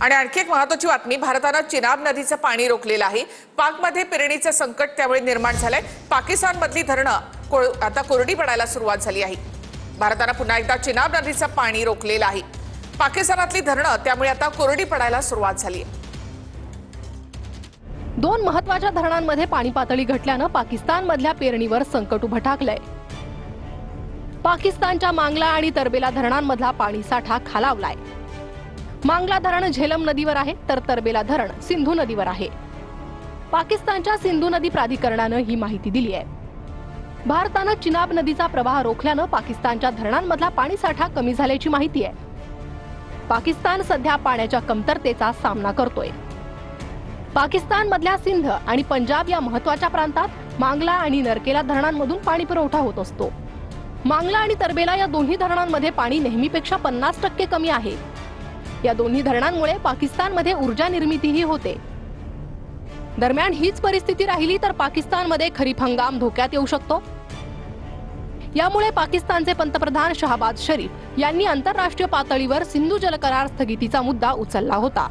आणि आणखी एक महत्त्वाची बातमी, भारताने चिनाब नदीचं पाणी रोखलेलं आहे। पाकमध्ये पेरणीचं संकट त्यामुळे निर्माण झालंय। पाकिस्तानमधली धरणं आता कोरडी पडायला सुरुवात झाली आहे। भारताने पुन्हा एकदा चिनाब नदीचं पाणी रोखलेलं आहे। पाकिस्तानातली धरणं त्यामुळे आता कोरडी पडायला सुरुवात झाली आहे। दोन महत्त्वाच्या धरणांमध्ये पाणी पातळी घटल्यानं पाकिस्तानमधल्या पेरणीवर संकट उभं ठाकलंय। पाकिस्तानच्या मांगला आणि तरबेला धरणांमधला पाणी साठा खालावलाय। मांगला धरण झेलम नदीवर आहे तर तरबेला धरण सिंधू नदीवर आहे। पाकिस्तानच्या सिंधू नदी प्राधिकरणानं ही माहिती दिली आहे। भारतानं चिनाब नदीचा प्रवाह रोखल्यानं पाकिस्तानच्या धरणांमधला पाणी साठा कमी झाल्याची माहिती आहे। पाकिस्तान सध्या पाण्याच्या कमतरतेचा सामना करतोय। पाकिस्तानमधल्या सिंध आणि पंजाब या महत्त्वाच्या प्रांतात मांगला आणि नरकेला धरणांमधून पाणी पुरवठा होत असतो। मांगला आणि तरबेला या दोन्ही धरणांमध्ये पाणी नेहमीपेक्षा 50% कमी आहे। या दोन्ही धरणांमुळे पाकिस्तानमध्ये ऊर्जा निर्मितीही होते। दरम्यान हीच परिस्थिती राहिली तर पाकिस्तानमध्ये खरीप हंगाम धोक्यात येऊ शकतो। यामुळे पाकिस्तानचे पंतप्रधान शहबाज शरीफ यांनी आंतरराष्ट्रीय पातळीवर सिंधू जलकरार स्थगितीचा मुद्दा उचलला होता।